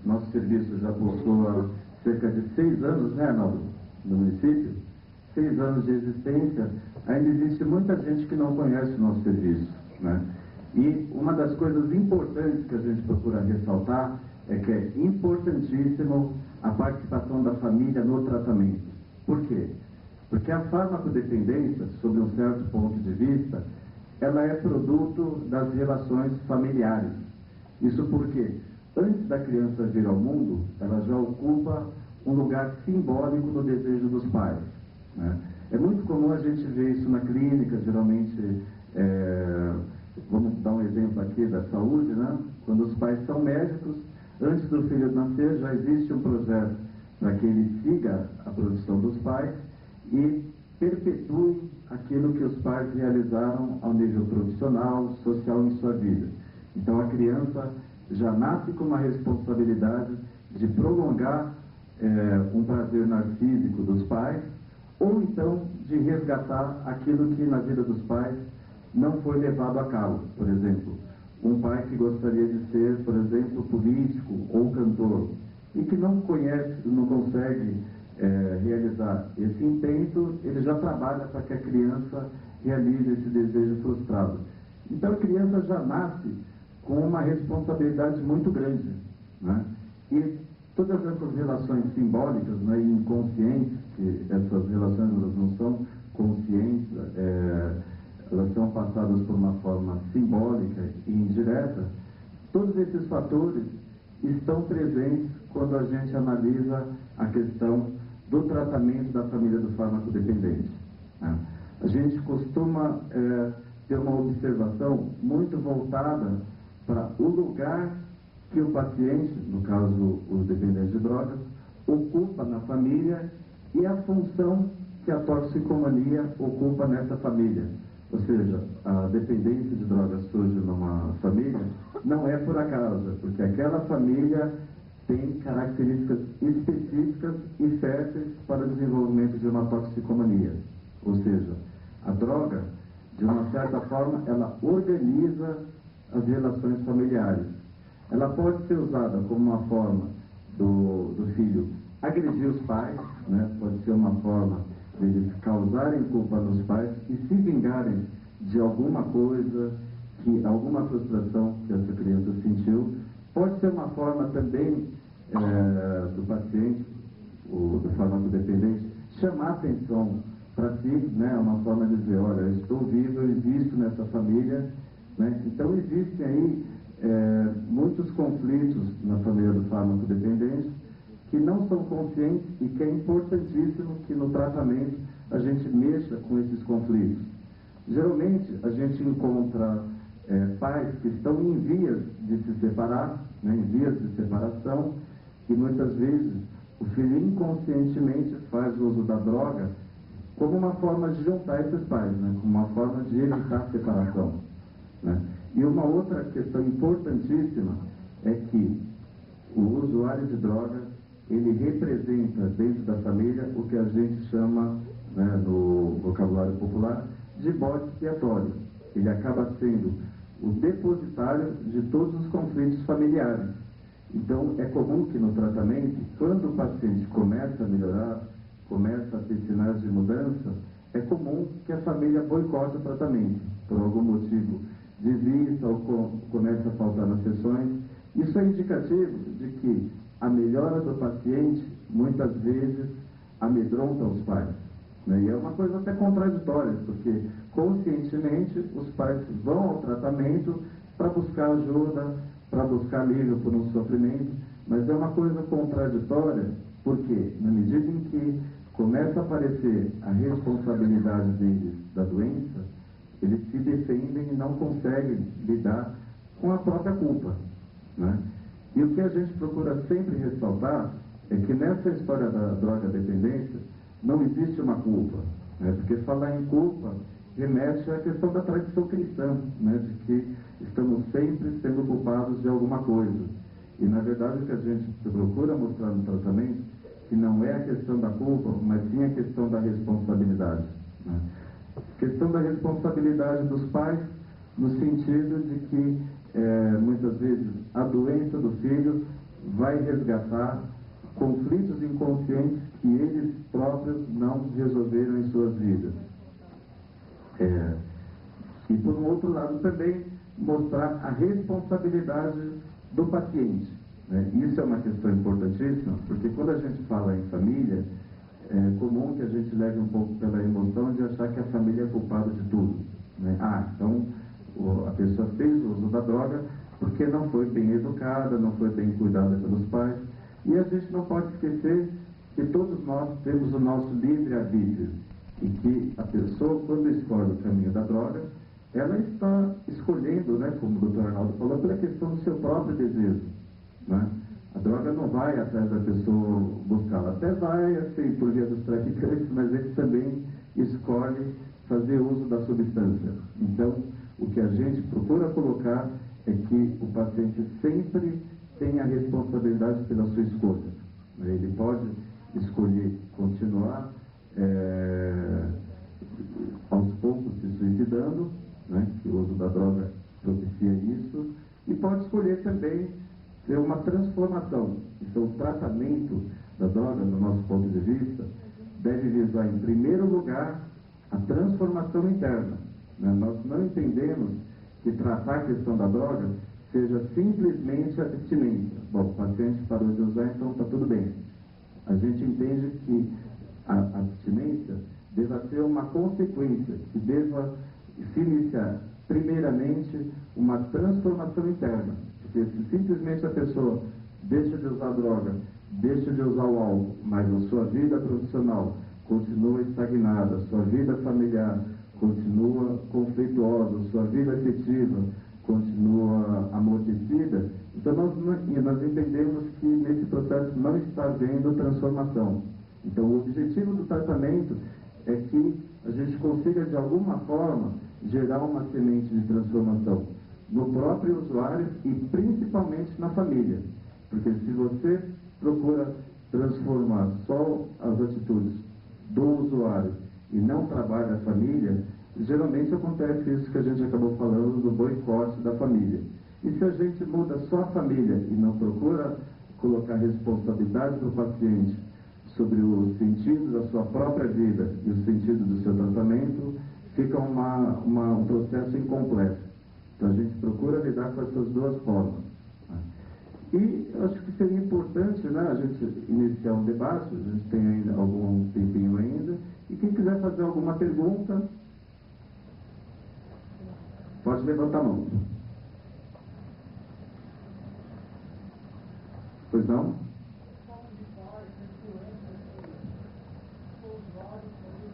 Nosso serviço já possua cerca de 6 anos, né, no município, 6 anos de existência. Ainda existe muita gente que não conhece o nosso serviço, né? E uma das coisas importantes que a gente procura ressaltar é que é importantíssimo a participação da família no tratamento. Por quê? Porque a farmacodependência, sob um certo ponto de vista, ela é produto das relações familiares. Isso porque, antes da criança vir ao mundo, ela já ocupa um lugar simbólico no desejo dos pais, né? É muito comum a gente ver isso na clínica, geralmente, vamos dar um exemplo aqui da saúde, né? Quando os pais são médicos, antes do filho nascer, já existe um projeto para que ele siga a profissão dos pais e perpetue aquilo que os pais realizaram ao nível profissional, social em sua vida. Então a criança já nasce com uma responsabilidade de prolongar um prazer narcísico dos pais, ou então de resgatar aquilo que na vida dos pais não foi levado a cabo. Por exemplo, um pai que gostaria de ser, por exemplo, político ou cantor, e que não conhece, não consegue realizar esse intento, ele já trabalha para que a criança realize esse desejo frustrado. Então a criança já nasce com uma responsabilidade muito grande, né? E todas essas relações simbólicas, né, e inconscientes, que essas relações elas não são conscientes, elas são passadas por uma forma simbólica e indireta, todos esses fatores estão presentes quando a gente analisa a questão do tratamento da família do fármaco-dependente, né? A gente costuma ter uma observação muito voltada para o lugar que o paciente, no caso os dependentes de drogas, ocupa na família e a função que a toxicomania ocupa nessa família. Ou seja, a dependência de drogas surge numa família não é por acaso, porque aquela família tem características específicas e férteis para o desenvolvimento de uma toxicomania. Ou seja, a droga, de uma certa forma, ela organiza as relações familiares. Ela pode ser usada como uma forma do filho agredir os pais, né? Pode ser uma forma deles causarem culpa nos pais e se vingarem de alguma coisa, alguma frustração que essa criança sentiu. Pode ser uma forma também do paciente, do farmacodependente, chamar atenção para si, né? Uma forma de dizer, olha, eu estou vivo, eu existo nessa família, né? Então existem aí muitos conflitos na família do fármaco-dependente que não são conscientes e que é importantíssimo que no tratamento a gente mexa com esses conflitos. Geralmente a gente encontra pais que estão em vias de se separar, né, em vias de separação, e muitas vezes o filho inconscientemente faz uso da droga como uma forma de juntar esses pais, né, como uma forma de evitar a separação, né? E uma outra questão importantíssima é que o usuário de drogas, ele representa dentro da família o que a gente chama, né, no vocabulário popular, de bode expiatório. Ele acaba sendo o depositário de todos os conflitos familiares. Então, é comum que no tratamento, quando o paciente começa a melhorar, começa a ter sinais de mudança, é comum que a família boicote o tratamento, por algum motivo, desista ou começa a faltar nas sessões. Isso é indicativo de que a melhora do paciente, muitas vezes, amedronta os pais, né? E é uma coisa até contraditória, porque conscientemente os pais vão ao tratamento para buscar ajuda, para buscar alívio por um sofrimento, mas é uma coisa contraditória, porque na medida em que começa a aparecer a responsabilidade deles da doença, eles se defendem e não conseguem lidar com a própria culpa, né? E o que a gente procura sempre ressaltar é que nessa história da droga-dependência não existe uma culpa, né? Porque falar em culpa remete à questão da tradição cristã, né? De que estamos sempre sendo culpados de alguma coisa. E na verdade o que a gente procura mostrar no tratamento que não é a questão da culpa, mas sim a questão da responsabilidade, né? Questão da responsabilidade dos pais, no sentido de que muitas vezes a doença do filho vai resgatar conflitos inconscientes que eles próprios não resolveram em suas vidas. E por um outro lado também mostrar a responsabilidade do paciente, né? Isso é uma questão importantíssima, porque quando a gente fala em família, é comum que a gente leve um pouco pela emoção de achar que a família é culpada de tudo, né? Então a pessoa fez o uso da droga porque não foi bem educada, não foi bem cuidada pelos pais, e a gente não pode esquecer que todos nós temos o nosso livre-arbítrio, e que a pessoa, quando escolhe o caminho da droga, ela está escolhendo, né, como o Dr. Arnaldo falou, pela questão do seu próprio desejo, né? A droga não vai atrás da pessoa buscá-la, até vai, assim, por via dos traficantes, mas ele também escolhe fazer uso da substância. Então, o que a gente procura colocar é que o paciente sempre tem a responsabilidade pela sua escolha, né? Ele pode escolher continuar aos poucos se suicidando, né, que o uso da droga propicia isso, e pode escolher também ter uma transformação. Então, o tratamento da droga, do nosso ponto de vista, deve visar, em primeiro lugar, a transformação interna, né? Nós não entendemos que tratar a questão da droga seja simplesmente a abstinência. Bom, o paciente parou de usar, então está tudo bem. A gente entende que a abstinência deva ser uma consequência, que deva se iniciar, primeiramente, uma transformação interna. Porque se simplesmente a pessoa deixa de usar droga, deixa de usar o álcool, mas a sua vida profissional continua estagnada, sua vida familiar continua conflituosa, sua vida afetiva continua amortecida, então nós entendemos que nesse processo não está havendo transformação. Então, o objetivo do tratamento é que a gente consiga, de alguma forma, gerar uma semente de transformação no próprio usuário e principalmente na família. Porque se você procura transformar só as atitudes do usuário e não trabalha a família, geralmente acontece isso que a gente acabou falando do boicote da família. E se a gente muda só a família e não procura colocar responsabilidade do paciente sobre o sentido da sua própria vida e o sentido do seu tratamento, fica um processo incompleto. Então a gente procura lidar com essas duas formas. E eu acho que seria importante, né, a gente iniciar um debate, a gente tem ainda algum tempinho ainda, e quem quiser fazer alguma pergunta, pode levantar a mão. Pois não?